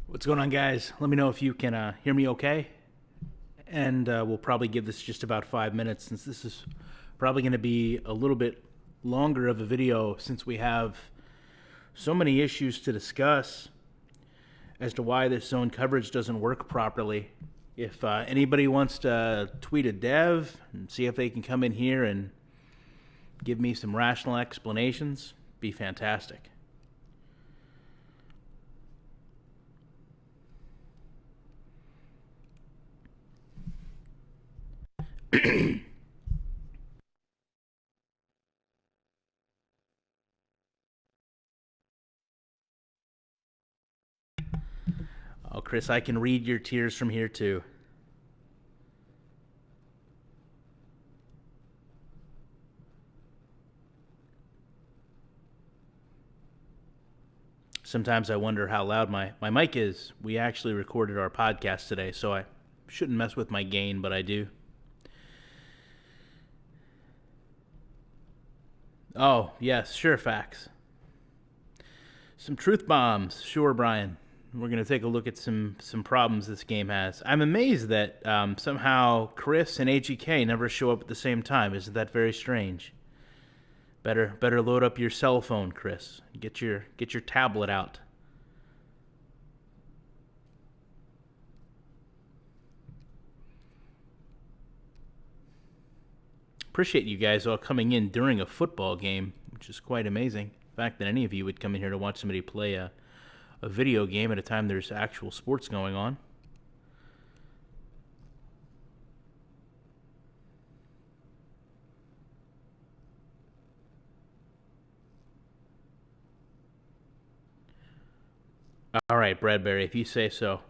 What's going on, guys? Let me know if you can hear me okay. And we'll probably give this just about 5 minutes since this is probably going to be a little bit longer of a video since we have so many issues to discuss as to why this zone coverage doesn't work properly. If anybody wants to tweet a dev and see if they can come in here and give me some rational explanations, be fantastic. Oh, Chris, I can read your tears from here too. Sometimes I wonder how loud my mic is. We actually recorded our podcast today, so I shouldn't mess with my gain, but I do. Oh, yes, sure, facts. Some truth bombs. Sure, Brian. We're going to take a look at some problems this game has. I'm amazed that somehow Chris and AGK never show up at the same time. Isn't that very strange? Better load up your cell phone, Chris. Get your tablet out. Appreciate you guys all coming in during a football game, which is quite amazing. The fact that any of you would come in here to watch somebody play a video game at a time there's actual sports going on. All right, Bradbury, if you say so.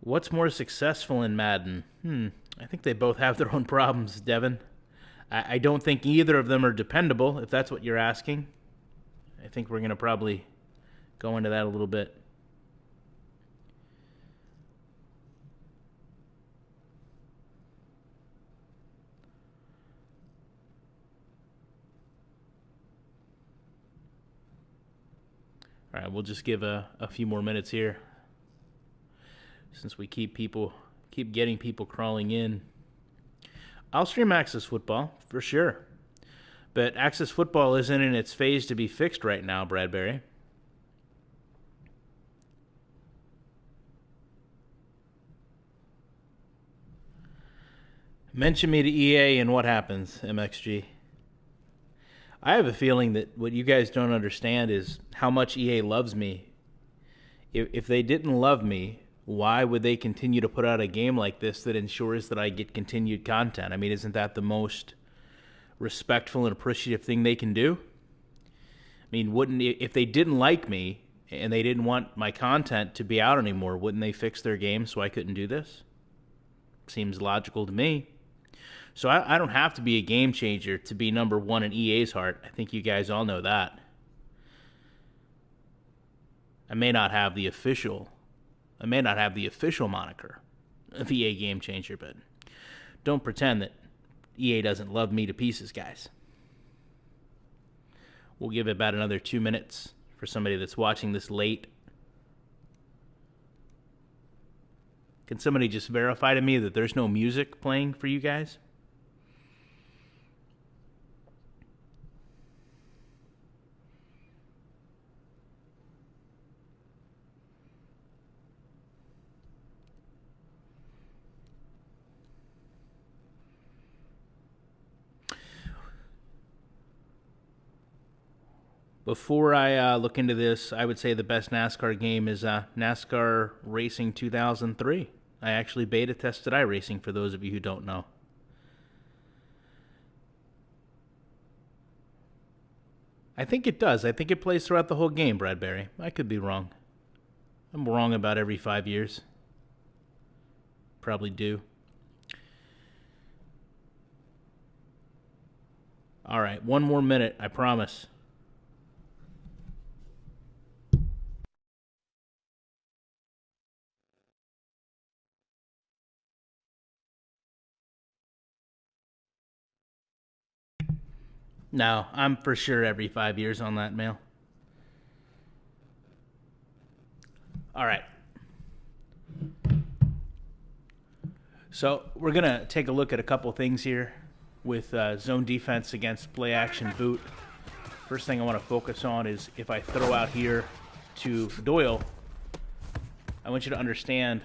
What's more successful in Madden? I think they both have their own problems, Devin. I don't think either of them are dependable, if that's what you're asking. I think we're going to probably go into that a little bit. All right, we'll just give a few more minutes here since we keep getting people crawling in. I'll stream Access Football for sure, but Access Football isn't in its phase to be fixed right now, Bradbury. Mention me to EA and what happens, MXG. I have a feeling that what you guys don't understand is how much EA loves me. If they didn't love me, why would they continue to put out a game like this that ensures that I get continued content? I mean, isn't that the most respectful and appreciative thing they can do? I mean, if they didn't like me and they didn't want my content to be out anymore, wouldn't they fix their game so I couldn't do this? Seems logical to me. So I don't have to be a game changer to be number one in EA's heart. I think you guys all know that. I may not have the official moniker of EA Game Changer, but don't pretend that EA doesn't love me to pieces, guys. We'll give it about another 2 minutes for somebody that's watching this late. Can somebody just verify to me that there's no music playing for you guys? Before I look into this, I would say the best NASCAR game is NASCAR Racing 2003. I actually beta tested iRacing for those of you who don't know. I think it does. I think it plays throughout the whole game, Bradbury. I could be wrong. I'm wrong about every 5 years. Probably do. All right, one more minute, I promise. No, I'm for sure every 5 years on that mail. All right. So we're going to take a look at a couple things here with zone defense against play action boot. First thing I want to focus on is if I throw out here to Doyle, I want you to understand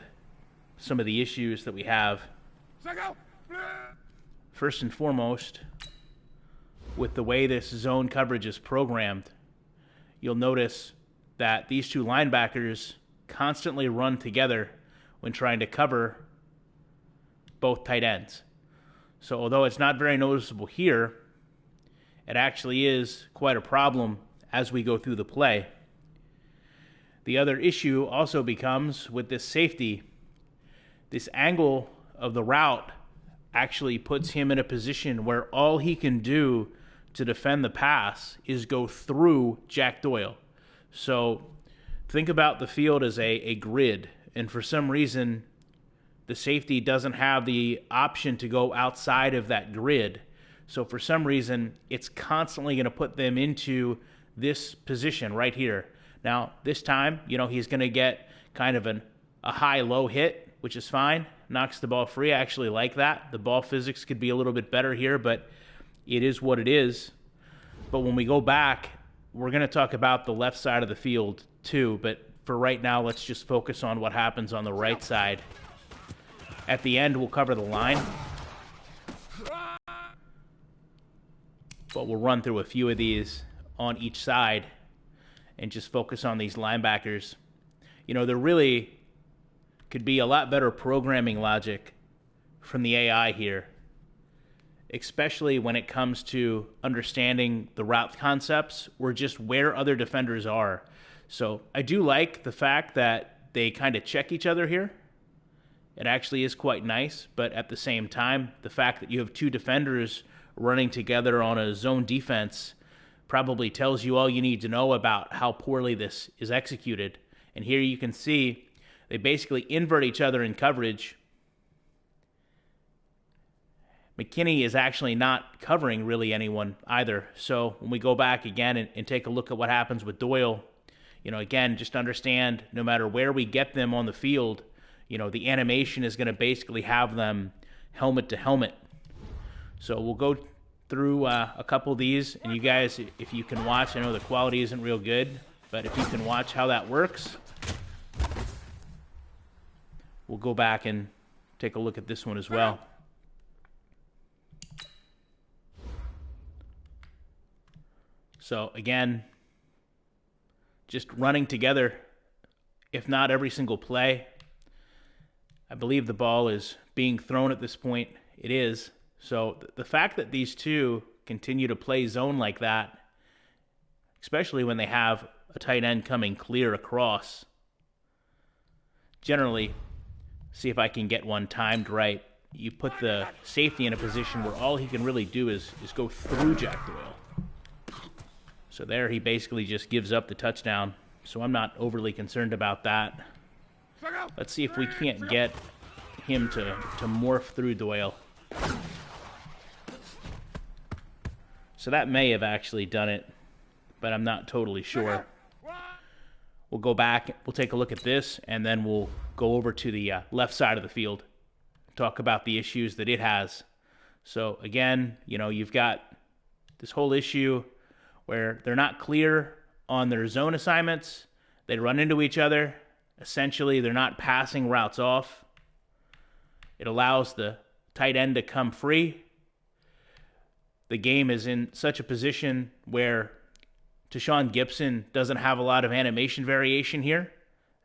some of the issues that we have. First and foremost, with the way this zone coverage is programmed, you'll notice that these two linebackers constantly run together when trying to cover both tight ends. So although it's not very noticeable here, it actually is quite a problem as we go through the play. The other issue also becomes with this safety, this angle of the route actually puts him in a position where all he can do to defend the pass is go through Jack Doyle. So think about the field as a grid, and for some reason the safety doesn't have the option to go outside of that grid. So for some reason it's constantly going to put them into this position right here. Now this time, he's going to get kind of a high-low hit, which is fine. Knocks the ball free. I actually like that. The ball physics could be a little bit better here, but it is what it is. But when we go back, we're going to talk about the left side of the field too. But for right now, let's just focus on what happens on the right side. At the end, we'll cover the line. But we'll run through a few of these on each side and just focus on these linebackers. There really could be a lot better programming logic from the AI here, especially when it comes to understanding the route concepts or just where other defenders are. So I do like the fact that they kind of check each other here. It actually is quite nice, but at the same time, the fact that you have two defenders running together on a zone defense probably tells you all you need to know about how poorly this is executed. And here you can see they basically invert each other in coverage. McKinney is actually not covering really anyone either. So when we go back again and take a look at what happens with Doyle, again, just understand no matter where we get them on the field, the animation is going to basically have them helmet to helmet. So we'll go through a couple of these, and you guys, if you can watch, I know the quality isn't real good, but if you can watch how that works, we'll go back and take a look at this one as well. So again, just running together, if not every single play. I believe the ball is being thrown at this point. It is. So the fact that these two continue to play zone like that, especially when they have a tight end coming clear across, generally, see if I can get one timed right. You put the safety in a position where all he can really do is go through Jack Doyle. So there he basically just gives up the touchdown. So I'm not overly concerned about that. Let's see if we can't get him to morph through Doyle. So that may have actually done it, but I'm not totally sure. We'll go back, we'll take a look at this, and then we'll go over to the left side of the field, talk about the issues that it has. So again, you've got this whole issue where they're not clear on their zone assignments. They run into each other. Essentially, they're not passing routes off. It allows the tight end to come free. The game is in such a position where Tashawn Gibson doesn't have a lot of animation variation here,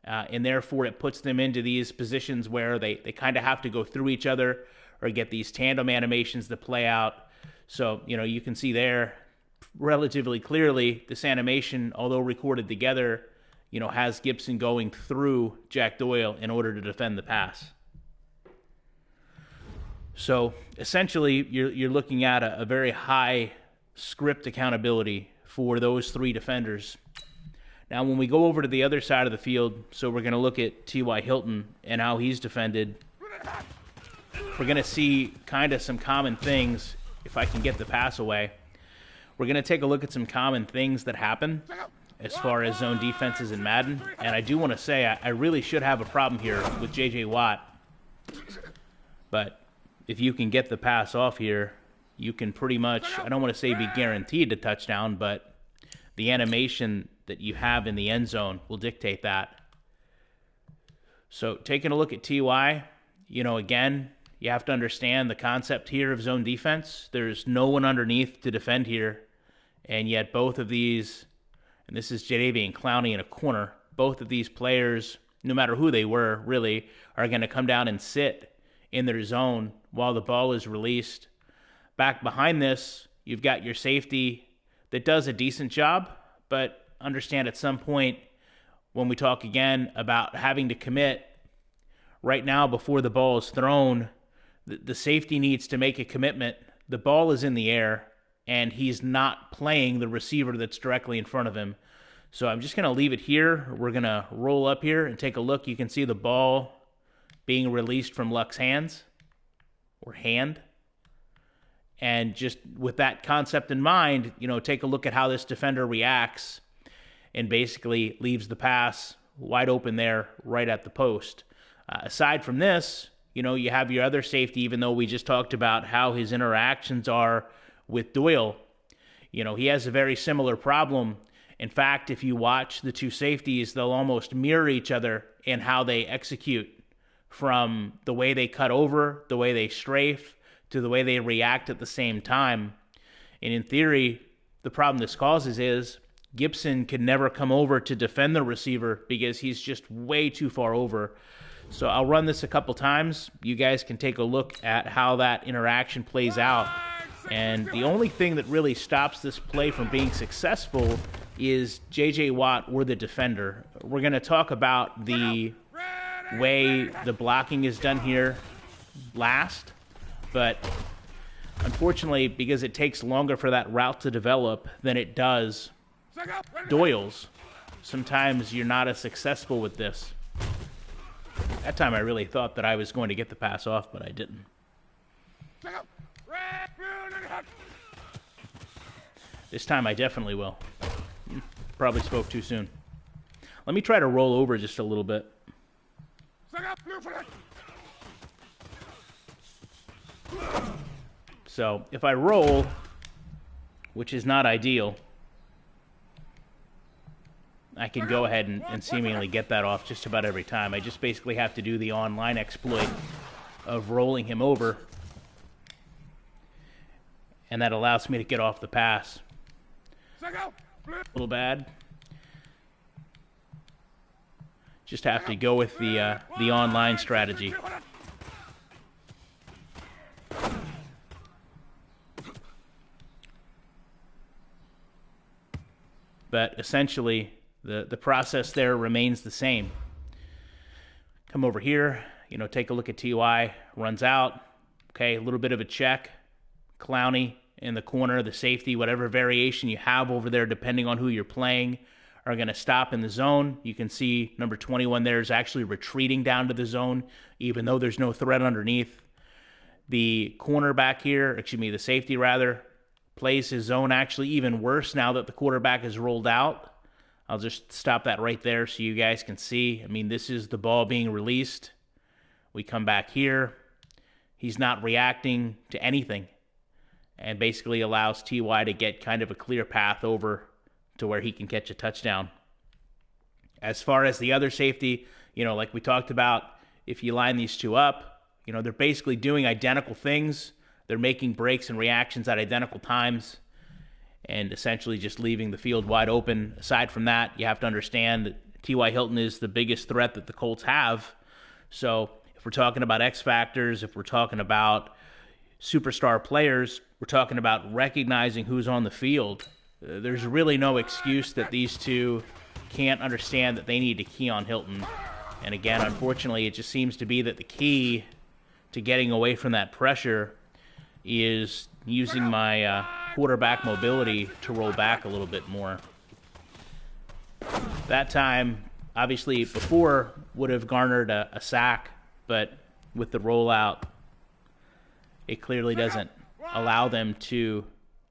and therefore it puts them into these positions where they kind of have to go through each other or get these tandem animations to play out. So, you can see there relatively clearly this animation, although recorded together, has Gibson going through Jack Doyle in order to defend the pass. So essentially, you're looking at a very high script accountability for those three defenders. Now, when we go over to the other side of the field, so we're going to look at T.Y. Hilton and how he's defended, we're going to see kind of some common things, if I can get the pass away, we're going to take a look at some common things that happen as far as zone defenses in Madden. And I do want to say I really should have a problem here with J.J. Watt. But if you can get the pass off here, you can pretty much, I don't want to say be guaranteed a touchdown, but the animation that you have in the end zone will dictate that. So taking a look at TY, again, you have to understand the concept here of zone defense. There's no one underneath to defend here, and yet both of these, and this is Jadavian Clowney in a corner, both of these players, no matter who they were, really, are going to come down and sit in their zone while the ball is released. Back behind this, you've got your safety that does a decent job, but understand at some point when we talk again about having to commit, right now before the ball is thrown, the safety needs to make a commitment. The ball is in the air, and he's not playing the receiver that's directly in front of him. So I'm just going to leave it here. We're going to roll up here and take a look. You can see the ball being released from Luck's hands, or hand. And just with that concept in mind, take a look at how this defender reacts and basically leaves the pass wide open there right at the post. Aside from this, you have your other safety, even though we just talked about how his interactions are with Doyle. He has a very similar problem. In fact, if you watch the two safeties, they'll almost mirror each other in how they execute, from the way they cut over, the way they strafe, to the way they react at the same time. And in theory, the problem this causes is Gibson can never come over to defend the receiver because he's just way too far over. So I'll run this a couple times. You guys can take a look at how that interaction plays out. And the only thing that really stops this play from being successful is J.J. Watt or the defender. We're going to talk about the way the blocking is done here last. But unfortunately, because it takes longer for that route to develop than it does Doyle's, sometimes you're not as successful with this. That time I really thought that I was going to get the pass off, but I didn't. This time I definitely will. Probably spoke too soon. Let me try to roll over just a little bit. So if I roll, which is not ideal, I can go ahead and seemingly get that off just about every time. I just basically have to do the online exploit of rolling him over, and that allows me to get off the pass. A little bad. Just have to go with the online strategy. But essentially, the process there remains the same. Come over here, take a look at TY, runs out. Okay, a little bit of a check. Clowney in the corner, the safety, whatever variation you have over there, depending on who you're playing, are going to stop in the zone. You can see number 21 there is actually retreating down to the zone, even though there's no threat underneath. The cornerback here, the safety rather, plays his zone actually even worse now that the quarterback is rolled out. I'll just stop that right there so you guys can see. This is the ball being released. We come back here. He's not reacting to anything, and basically allows TY to get kind of a clear path over to where he can catch a touchdown. As far as the other safety, like we talked about, if you line these two up, they're basically doing identical things. They're making breaks and reactions at identical times and essentially just leaving the field wide open. Aside from that, you have to understand that T.Y. Hilton is the biggest threat that the Colts have. So if we're talking about X factors, if we're talking about superstar players, we're talking about recognizing who's on the field. There's really no excuse that these two can't understand that they need to key on Hilton. And again, unfortunately, it just seems to be that the key to getting away from that pressure is using my quarterback mobility to roll back a little bit more. That time, obviously, before would have garnered a sack, but with the rollout, it clearly doesn't allow them to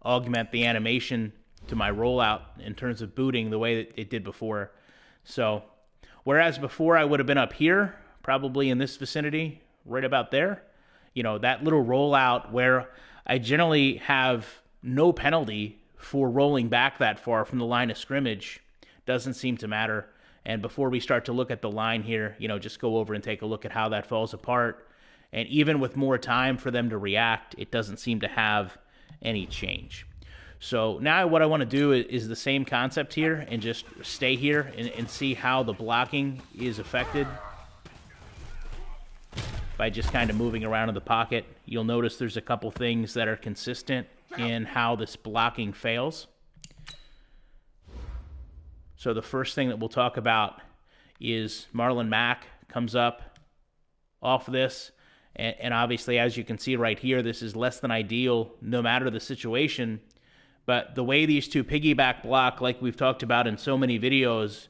augment the animation to my rollout in terms of booting the way that it did before. So whereas before I would have been up here, probably in this vicinity, right about there, that little rollout where I generally have no penalty for rolling back that far from the line of scrimmage doesn't seem to matter. And before we start to look at the line here, just go over and take a look at how that falls apart. And even with more time for them to react, it doesn't seem to have any change. So now what I want to do is the same concept here and just stay here and see how the blocking is affected by just kind of moving around in the pocket. You'll notice there's a couple things that are consistent in how this blocking fails. So the first thing that we'll talk about is Marlon Mack comes up off this. And obviously, as you can see right here, this is less than ideal no matter the situation. But the way these two piggyback block, like we've talked about in so many videos,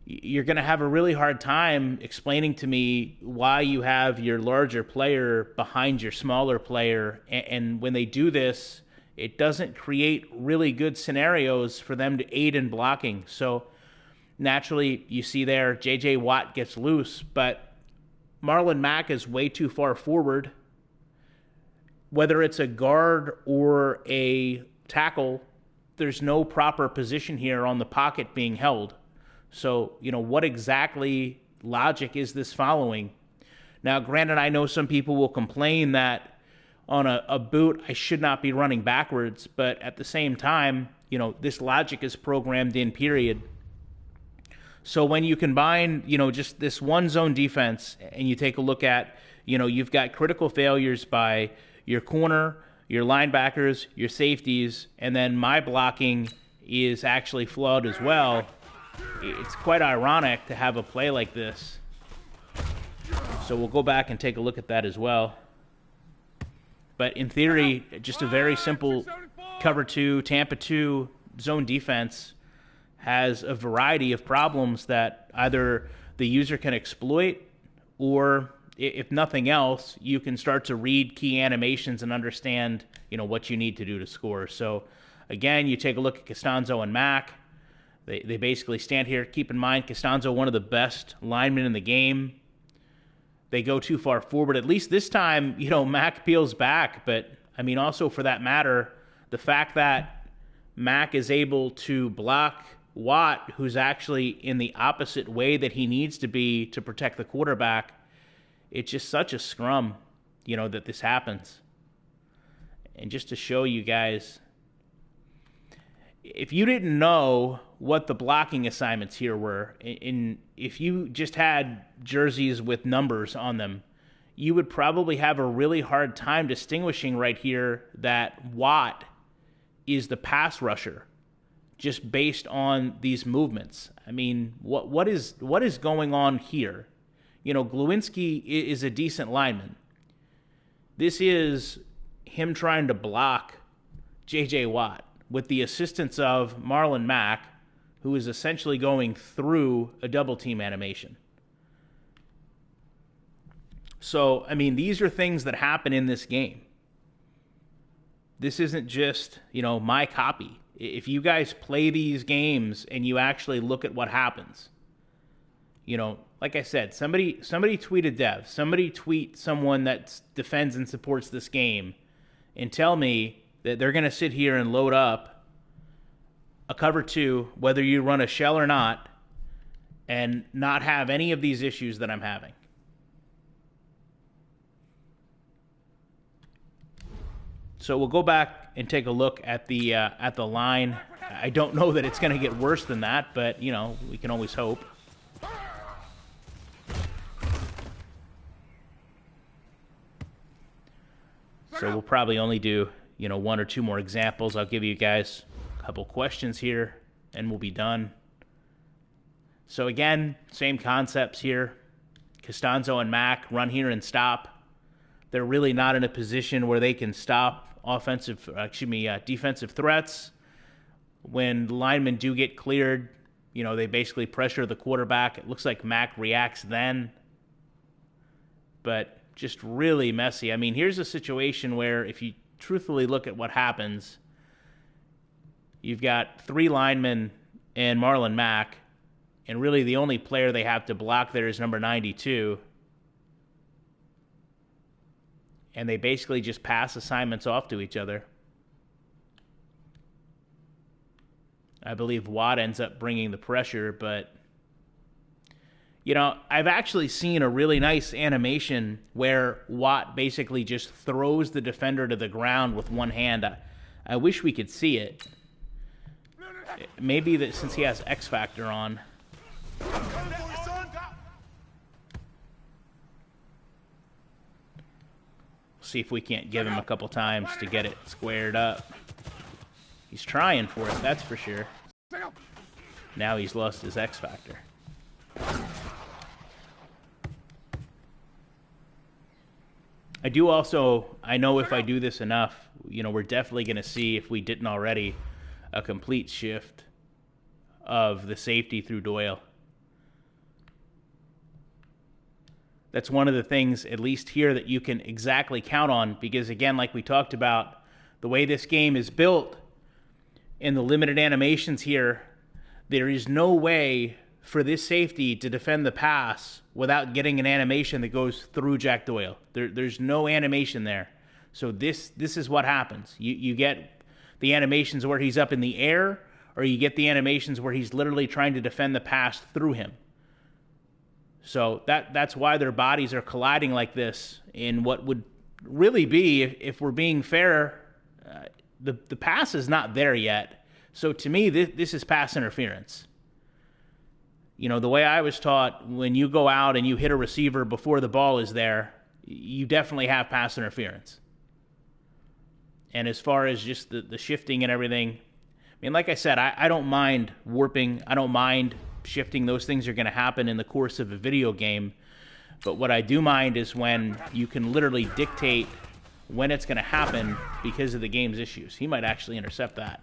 you're going to have a really hard time explaining to me why you have your larger player behind your smaller player. And when they do this, it doesn't create really good scenarios for them to aid in blocking. So naturally, you see there, J.J. Watt gets loose, but Marlon Mack is way too far forward. Whether it's a guard or a tackle, there's no proper position here on the pocket being held. So, what exactly logic is this following? Now, granted, I know some people will complain that on a boot, I should not be running backwards, but at the same time, this logic is programmed in, period. So when you combine, just this one zone defense and you take a look at, you've got critical failures by your corner, your linebackers, your safeties, and then my blocking is actually flawed as well. It's quite ironic to have a play like this. So we'll go back and take a look at that as well. But in theory, just a very simple cover 2, Tampa 2 zone defense has a variety of problems that either the user can exploit or, if nothing else, you can start to read key animations and understand, what you need to do to score. So, again, you take a look at Costanzo and Mack. They basically stand here. Keep in mind, Costanzo, one of the best linemen in the game. They go too far forward. At least this time, Mack peels back. But, also for that matter, the fact that Mack is able to block Watt, who's actually in the opposite way that he needs to be to protect the quarterback, it's just such a scrum, that this happens. And just to show you guys, if you didn't know what the blocking assignments here were, and if you just had jerseys with numbers on them, you would probably have a really hard time distinguishing right here that Watt is the pass rusher, just based on these movements. What is going on here? Glowinski is a decent lineman. This is him trying to block J.J. Watt with the assistance of Marlon Mack, who is essentially going through a double team animation. So, these are things that happen in this game. This isn't just, my copy. If you guys play these games and you actually look at what happens, like I said, somebody tweeted Dev, somebody tweet someone that defends and supports this game and tell me that they're going to sit here and load up a cover 2, whether you run a shell or not, and not have any of these issues that I'm having. So we'll go back and take a look at the line. I don't know that it's going to get worse than that, but, we can always hope. So we'll probably only do, one or two more examples. I'll give you guys a couple questions here, and we'll be done. So again, same concepts here. Costanzo and Mack run here and stop. They're really not in a position where they can stop defensive threats. When the linemen do get cleared, they basically pressure the quarterback. It looks like Mack reacts then. But just really messy. Here's a situation where if you truthfully look at what happens, you've got 3 linemen and Marlon Mack, and really the only player they have to block there is number 92. And they basically just pass assignments off to each other. I believe Watt ends up bringing the pressure, but, you know, I've actually seen a really nice animation where Watt basically just throws the defender to the ground with one hand. I wish we could see it. Maybe that since he has X Factor on. See if we can't give him a couple times to get it squared up. He's trying for it, that's for sure. Now he's lost his X Factor. I know if I do this enough, you know, we're definitely going to see, if we didn't already, a complete shift of the safety through Doyle. That's one of the things, at least here, that you can exactly count on, because again, like we talked about, the way this game is built in the limited animations here, there is no way for this safety to defend the pass without getting an animation that goes through Jack Doyle. There's no animation there. So this is what happens. You get the animations where he's up in the air, or you get the animations where he's literally trying to defend the pass through him. So that's why their bodies are colliding like this in what would really be, if we're being fair, the pass is not there yet. So to me, this is pass interference. You know, the way I was taught, when you go out and you hit a receiver before the ball is there, you definitely have pass interference. And as far as just the shifting and everything, I mean, like I said, I don't mind warping. I don't mind shifting. Those things are going to happen in the course of a video game. But what I do mind is when you can literally dictate when it's going to happen because of the game's issues. He might actually intercept that.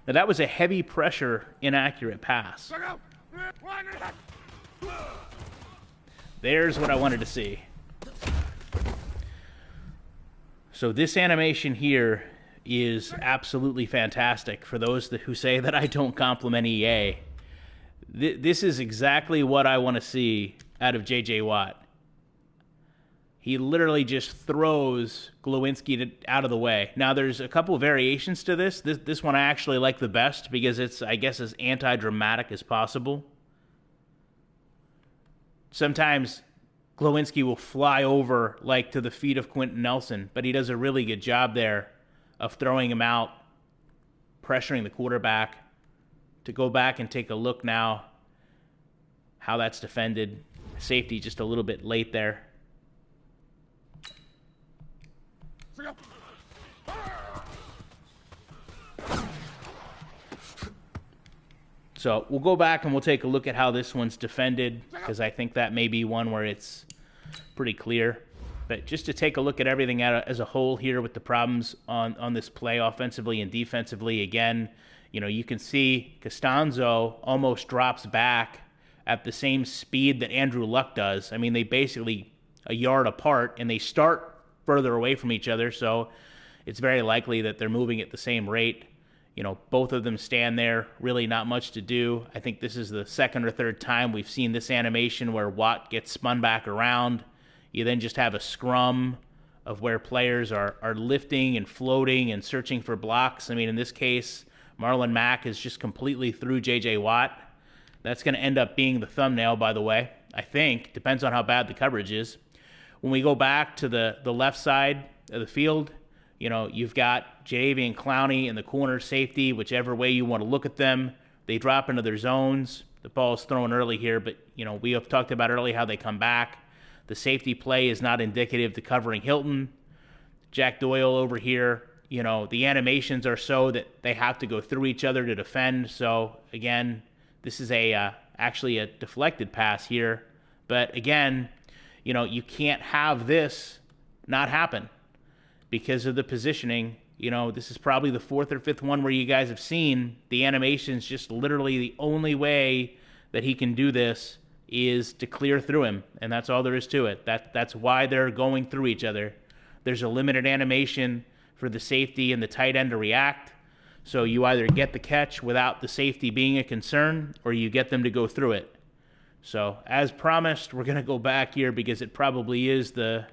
Now, that was a heavy pressure, inaccurate pass. There's what I wanted to see. So this animation here is absolutely fantastic for those who say that I don't compliment EA. This is exactly what I want to see out of J.J. Watt. He literally just throws Glowinski out of the way. Now, there's a couple variations to this. This one I actually like the best because it's, I guess, as anti-dramatic as possible. Sometimes Glowinski will fly over, like, to the feet of Quentin Nelson, but he does a really good job there of throwing him out, pressuring the quarterback. To go back and take a look now how that's defended. Safety just a little bit late there. So we'll go back and we'll take a look at how this one's defended, because I think that may be one where it's pretty clear. But just to take a look at everything as a whole here with the problems on this play offensively and defensively, again, you know, you can see Costanzo almost drops back at the same speed that Andrew Luck does. I mean, they basically a yard apart, and they start further away from each other, so it's very likely that they're moving at the same rate. You know, both of them stand there, really not much to do. I think this is the second or third time we've seen this animation where Watt gets spun back around. You then just have a scrum of where players are lifting and floating and searching for blocks. I mean, in this case, Marlon Mack is just completely through J.J. Watt. That's going to end up being the thumbnail, by the way, I think. Depends on how bad the coverage is. When we go back to the left side of the field, you know, you've got Jadeveon Clowney in the corner safety, whichever way you want to look at them. They drop into their zones. The ball is thrown early here, but, you know, we have talked about early how they come back. The safety play is not indicative to covering Hilton. Jack Doyle over here, you know, the animations are so that they have to go through each other to defend. So, again, this is actually a deflected pass here. But, again, you know, you can't have this not happen because of the positioning. You know, this is probably the fourth or fifth one where you guys have seen the animations. Just literally the only way that he can do this is to clear through him, and that's all there is to it. That's why they're going through each other. There's a limited animation for the safety and the tight end to react. So you either get the catch without the safety being a concern, or you get them to go through it. So, as promised, we're going to go back here because it probably is the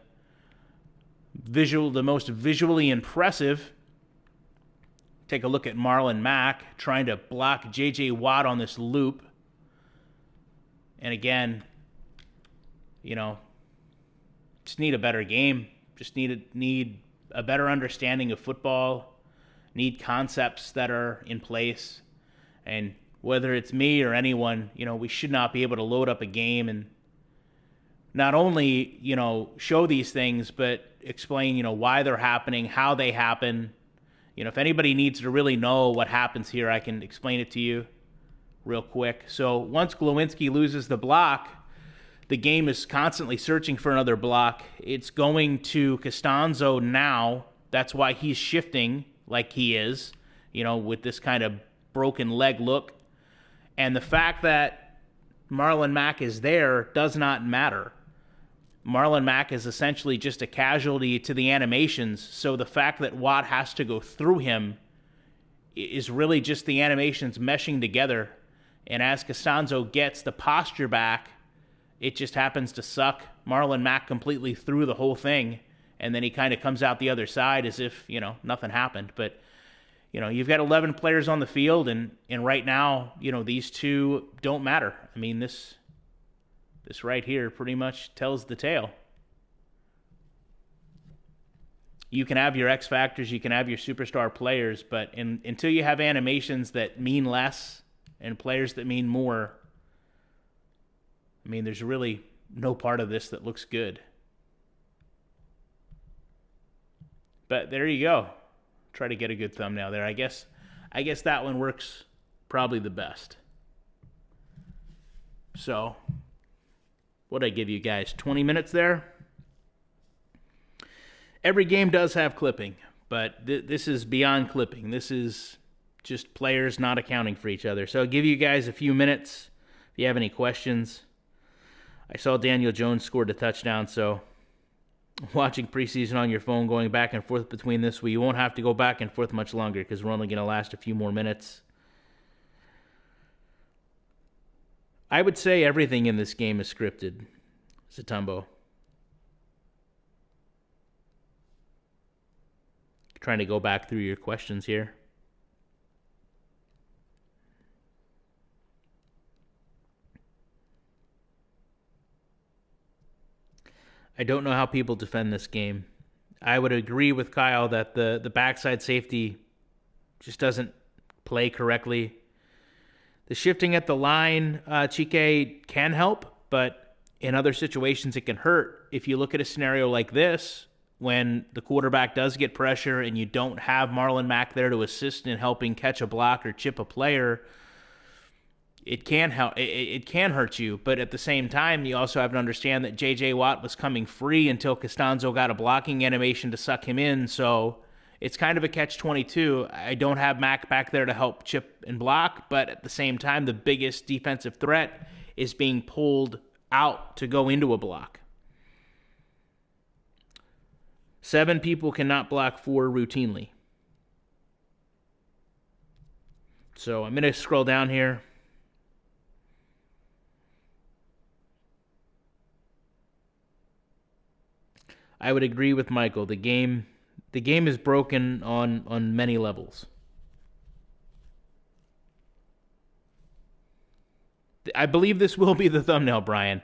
most visually impressive. Take a look at Marlon Mack trying to block J.J. Watt on this loop. And again, just need a better game. Just need a better understanding of football. Need concepts that are in place. And whether it's me or anyone, we should not be able to load up a game and not only, show these things, but explain, why they're happening, how they happen. If anybody needs to really know what happens here, I can explain it to you real quick. So once Glowinski loses the block, the game is constantly searching for another block. It's going to Costanzo now. That's why he's shifting like he is, with this kind of broken leg look. And the fact that Marlon Mack is there does not matter. Marlon Mack is essentially just a casualty to the animations, so the fact that Watt has to go through him is really just the animations meshing together. And as Costanzo gets the posture back, it just happens to suck Marlon Mack completely through the whole thing, and then he kind of comes out the other side as if, nothing happened. But, you've got 11 players on the field, and right now, these two don't matter. I mean, this right here pretty much tells the tale. You can have your X factors, you can have your superstar players, but until you have animations that mean less and players that mean more, I mean, there's really no part of this that looks good. But there you go. Try to get a good thumbnail there. I guess that one works probably the best. So, what'd I give you guys? 20 minutes there? Every game does have clipping, but this is beyond clipping. This is just players not accounting for each other. So I'll give you guys a few minutes if you have any questions. I saw Daniel Jones scored a touchdown, so watching preseason on your phone, going back and forth between this, you won't have to go back and forth much longer because we're only going to last a few more minutes. I would say everything in this game is scripted, Satumbo. Trying to go back through your questions here. I don't know how people defend this game. I would agree with Kyle that the backside safety just doesn't play correctly. The shifting at the line, Chike, can help, but in other situations it can hurt. If you look at a scenario like this, when the quarterback does get pressure and you don't have Marlon Mack there to assist in helping catch a block or chip a player, it can help. It can hurt you, but at the same time, you also have to understand that J.J. Watt was coming free until Costanzo got a blocking animation to suck him in, so it's kind of a catch-22. I don't have Mack back there to help chip and block, but at the same time, the biggest defensive threat is being pulled out to go into a block. 7 people cannot block 4 routinely. So I'm going to scroll down here. I would agree with Michael. The game is broken on many levels. I believe this will be the thumbnail, Brian.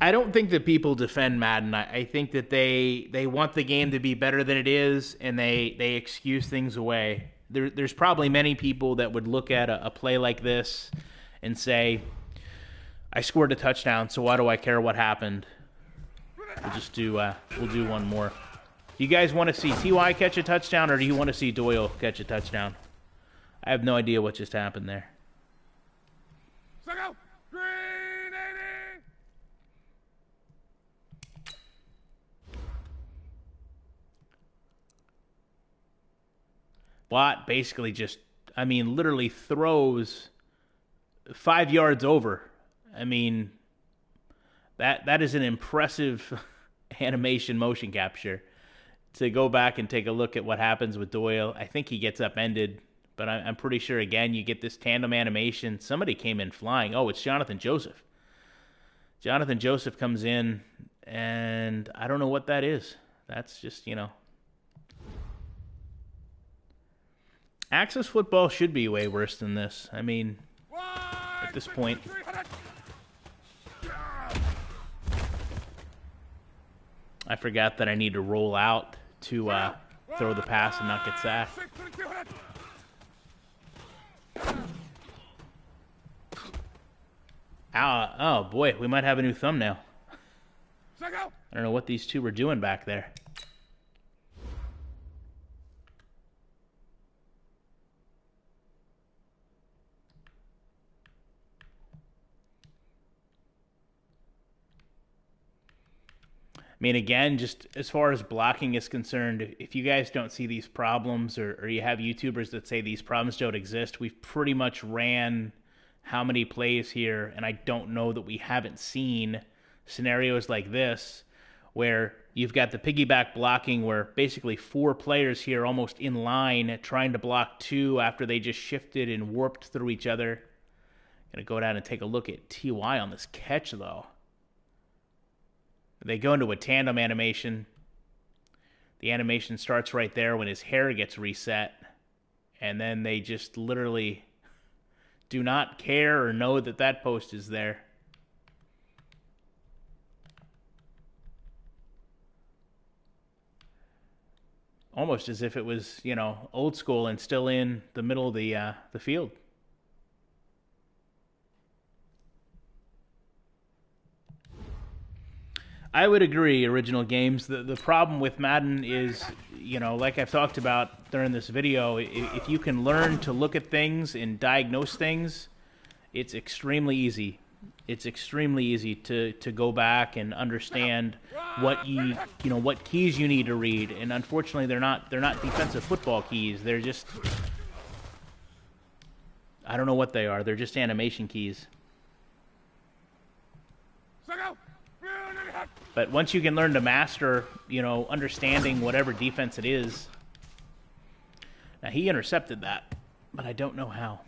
I don't think that people defend Madden. I think that they want the game to be better than it is, and they excuse things away. There's probably many people that would look at a play like this and say, I scored a touchdown, so why do I care what happened? We'll do one more. Do you guys want to see T.Y. catch a touchdown, or do you want to see Doyle catch a touchdown? I have no idea what just happened there. Watt basically just, literally throws 5 yards over. That is an impressive animation motion capture. to go back and take a look at what happens with Doyle. I think he gets upended, but I'm pretty sure, again, you get this tandem animation. Somebody came in flying. Oh, it's Jonathan Joseph. Jonathan Joseph comes in, and I don't know what that is. That's just, Access football should be way worse than this. I mean, at this point. I forgot that I need to roll out to throw the pass and not get sacked. Oh boy, we might have a new thumbnail. I don't know what these two were doing back there. I mean, again, just as far as blocking is concerned, if you guys don't see these problems, or you have YouTubers that say these problems don't exist, we've pretty much ran how many plays here, and I don't know that we haven't seen scenarios like this, where you've got the piggyback blocking, where basically 4 players here almost in line trying to block 2 after they just shifted and warped through each other. Gonna go down and take a look at TY on this catch, though. They go into a tandem animation. The animation starts right there when his hair gets reset. And then they just literally do not care or know that that post is there. Almost as if it was, old school and still in the middle of the field. I would agree, Original Games. The problem with Madden is, like I've talked about during this video, if you can learn to look at things and diagnose things, it's extremely easy. It's extremely easy to go back and understand what what keys you need to read. And unfortunately, they're not defensive football keys. They're just, I don't know what they are. They're just animation keys. But once you can learn to master, understanding whatever defense it is. Now, he intercepted that, but I don't know how.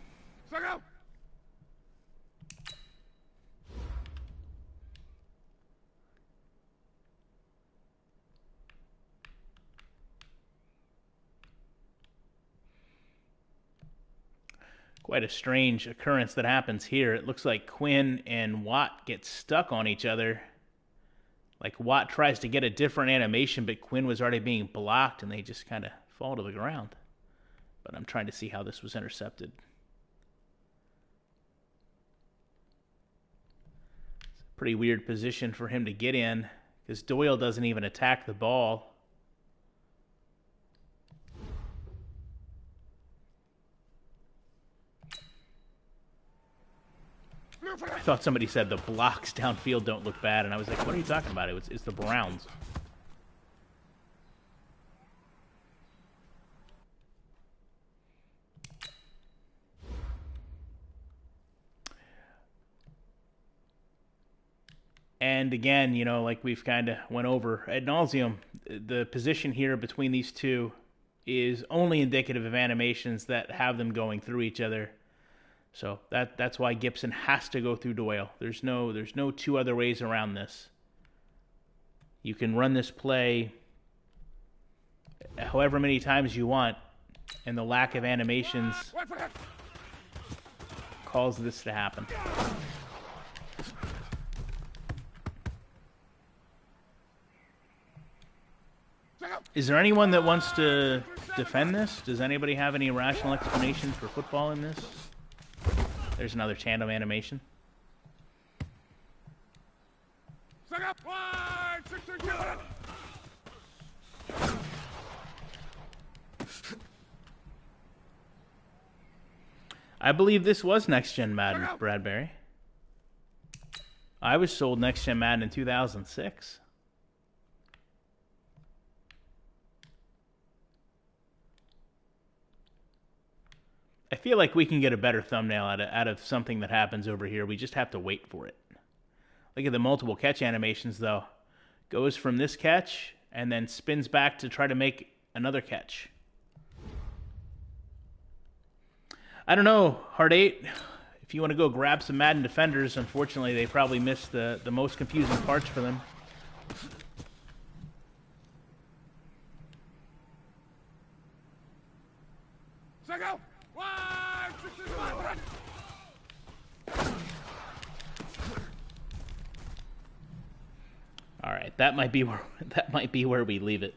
Quite a strange occurrence that happens here. It looks like Quinn and Watt get stuck on each other. Like, Watt tries to get a different animation, but Quinn was already being blocked, and they just kind of fall to the ground. But I'm trying to see how this was intercepted. It's a pretty weird position for him to get in, because Doyle doesn't even attack the ball. I thought somebody said the blocks downfield don't look bad, and I was like, what are you talking about? It's the Browns. And again, like we've kind of went over ad nauseum, the position here between these two is only indicative of animations that have them going through each other. So that's why Gibson has to go through Doyle. There's no two other ways around this. You can run this play however many times you want, and the lack of animations cause this to happen. Is there anyone that wants to defend this? Does anybody have any rational explanation for football in this? There's another tandem animation. I believe this was Next Gen Madden, Bradbury. I was sold Next Gen Madden in 2006. I feel like we can get a better thumbnail out of something that happens over here. We just have to wait for it. Look at the multiple catch animations, though. Goes from this catch, and then spins back to try to make another catch. I don't know, Hard 8, if you want to go grab some Madden defenders, unfortunately they probably missed the most confusing parts for them. All right, that might be where we leave it.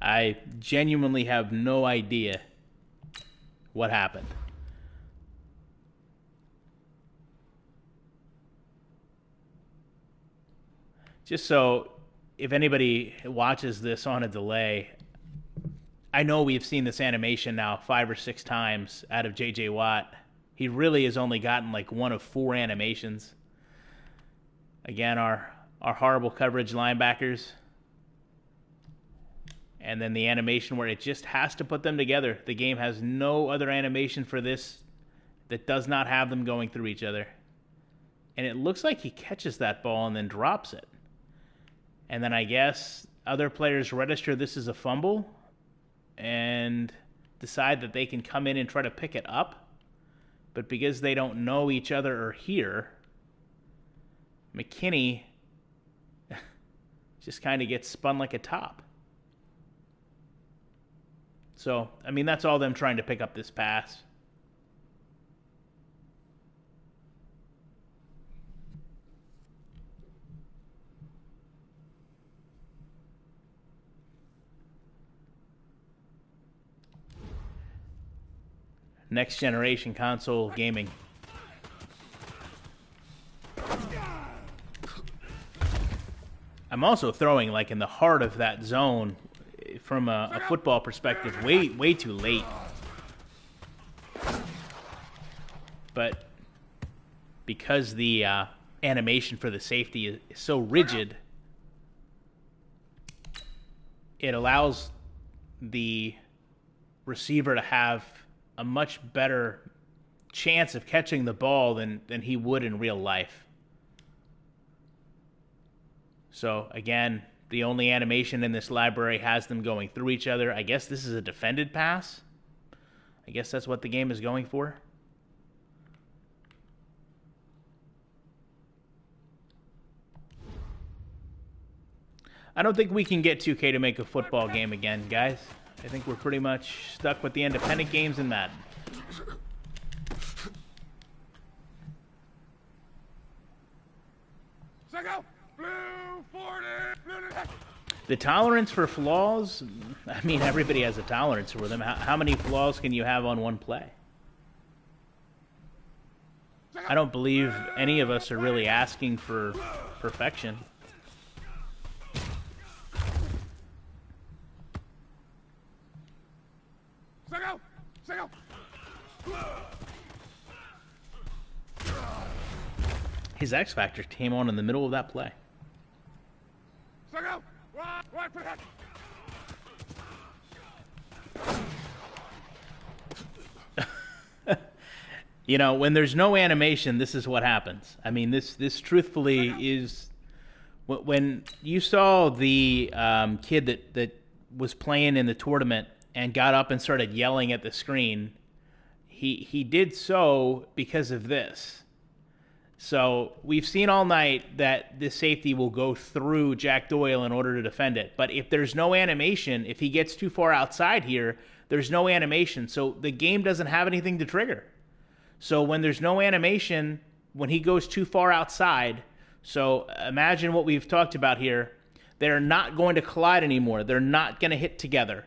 I genuinely have no idea what happened. Just so if anybody watches this on a delay, I know we've seen this animation now 5 or 6 times out of J.J. Watt. He really has only gotten like 1 of 4 animations. Again, our horrible coverage linebackers. And then the animation where it just has to put them together. The game has no other animation for this that does not have them going through each other. And it looks like he catches that ball and then drops it. And then I guess other players register this as a fumble and decide that they can come in and try to pick it up. But because they don't know each other or here, McKinney just kind of gets spun like a top. So, I mean, that's all them trying to pick up this pass. Next generation console gaming. I'm also throwing like in the heart of that zone from a football perspective way too late. But because the animation for the safety is so rigid, it allows the receiver to have a much better chance of catching the ball than he would in real life. So again, the only animation in this library has them going through each other. I guess this is a defended pass. I guess that's what the game is going for. I don't think we can get 2K to make a football game again, guys. I think we're pretty much stuck with the independent games in Madden. The tolerance for flaws, I mean, everybody has a tolerance for them. How many flaws can you have on one play? I don't believe any of us are really asking for perfection. His X Factor came on in the middle of that play. You know, when there's no animation, this is what happens. I mean, this truthfully is... When you saw the kid that was playing in the tournament and got up and started yelling at the screen, he did so because of this. So we've seen all night that this safety will go through Jack Doyle in order to defend it. But if there's no animation, if he gets too far outside here, there's no animation. So the game doesn't have anything to trigger. So when there's no animation, when he goes too far outside, so imagine what we've talked about here. They're not going to collide anymore. They're not going to hit together.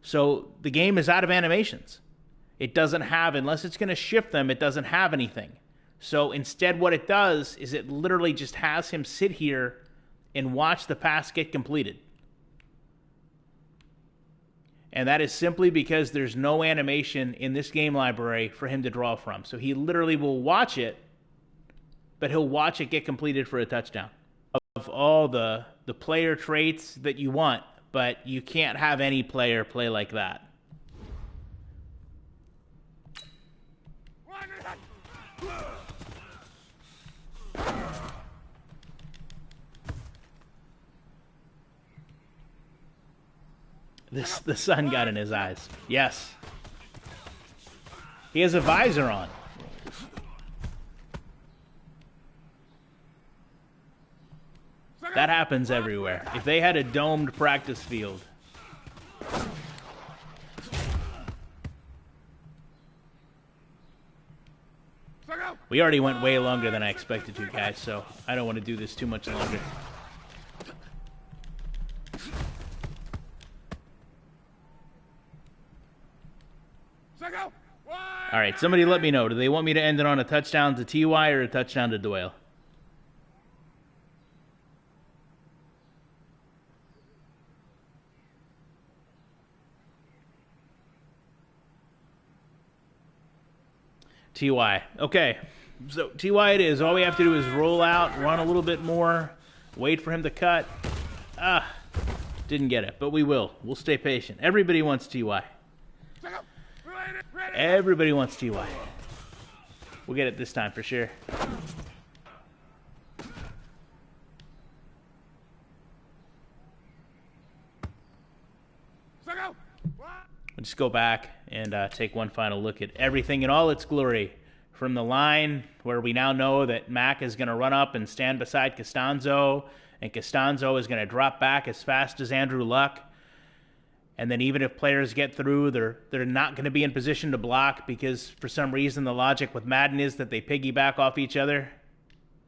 So the game is out of animations. It doesn't have, unless it's going to shift them, it doesn't have anything. So instead what it does is it literally just has him sit here and watch the pass get completed. And that is simply because there's no animation in this game library for him to draw from. So he literally will watch it, but he'll watch it get completed for a touchdown. Of all the player traits that you want, but you can't have any player play like that. The sun got in his eyes. Yes. He has a visor on. That happens everywhere. If they had a domed practice field. We already went way longer than I expected to, guys, so I don't want to do this too much longer. All right, somebody let me know. Do they want me to end it on a touchdown to TY or a touchdown to Doyle? TY. Okay, so TY it is. All we have to do is roll out, run a little bit more, wait for him to cut. Didn't get it, but we will. We'll stay patient. Everybody wants TY. Everybody wants TY. We'll get it this time for sure. We'll just go back and take one final look at everything in all its glory. From the line, where we now know that Mac is going to run up and stand beside Costanzo, and Costanzo is going to drop back as fast as Andrew Luck. And then even if players get through, they're not going to be in position to block because for some reason the logic with Madden is that they piggyback off each other.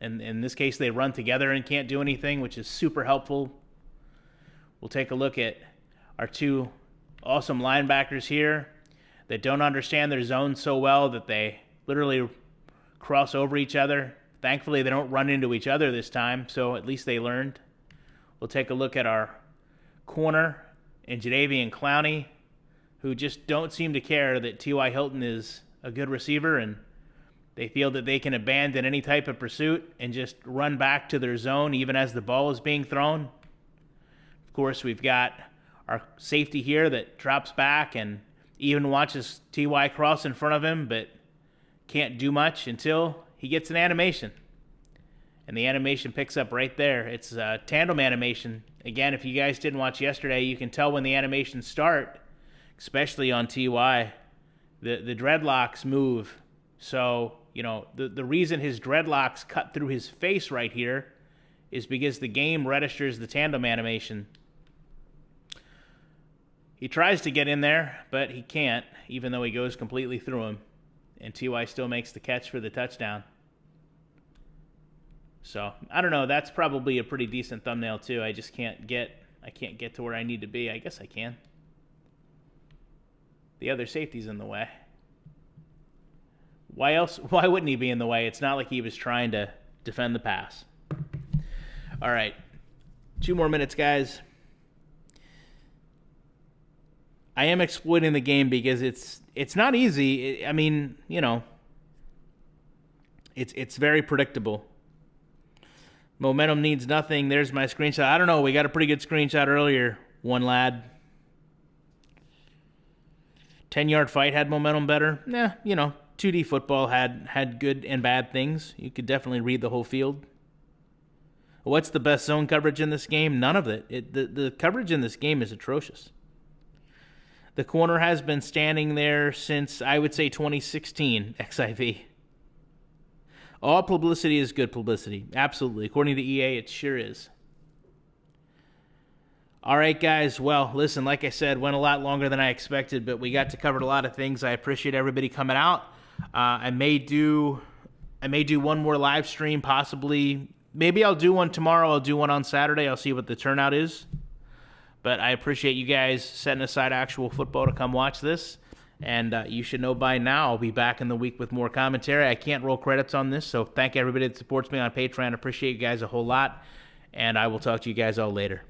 And in this case, they run together and can't do anything, which is super helpful. We'll take a look at our two awesome linebackers here that don't understand their zone so well that they literally cross over each other. Thankfully, they don't run into each other this time, so at least they learned. We'll take a look at our corner and Jadeveon Clowney, who just don't seem to care that T.Y. Hilton is a good receiver, and they feel that they can abandon any type of pursuit and just run back to their zone even as the ball is being thrown. Of course, we've got our safety here that drops back and even watches T.Y. cross in front of him, but can't do much until he gets an animation. And the animation picks up right there. It's a tandem animation. Again, if you guys didn't watch yesterday, you can tell when the animations start, especially on TY, the dreadlocks move. So, you know, the reason his dreadlocks cut through his face right here is because the game registers the tandem animation. He tries to get in there, but he can't, even though he goes completely through him. And TY still makes the catch for the touchdown. So, I don't know, that's probably a pretty decent thumbnail too. I just can't get to where I need to be. I guess I can. The other safety's in the way. Why wouldn't he be in the way? It's not like he was trying to defend the pass. All right. 2 more minutes, guys. I am exploiting the game because it's not easy. I mean, you know, it's very predictable. Momentum needs nothing. There's my screenshot. I don't know. We got a pretty good screenshot earlier. One lad. 10-yard fight had momentum better. Nah, you know, 2D football had good and bad things. You could definitely read the whole field. What's the best zone coverage in this game? None of it. The coverage in this game is atrocious. The corner has been standing there since, I would say, 2016, XIV. All publicity is good publicity. Absolutely. According to EA, it sure is. All right, guys. Well, listen, like I said, went a lot longer than I expected, but we got to cover a lot of things. I appreciate everybody coming out. I may do one more live stream, possibly. Maybe I'll do one tomorrow. I'll do one on Saturday. I'll see what the turnout is. But I appreciate you guys setting aside actual football to come watch this. And you should know by now I'll be back in the week with more commentary. I can't roll credits on this, so thank everybody that supports me on Patreon. I appreciate you guys a whole lot. And I will talk to you guys all later.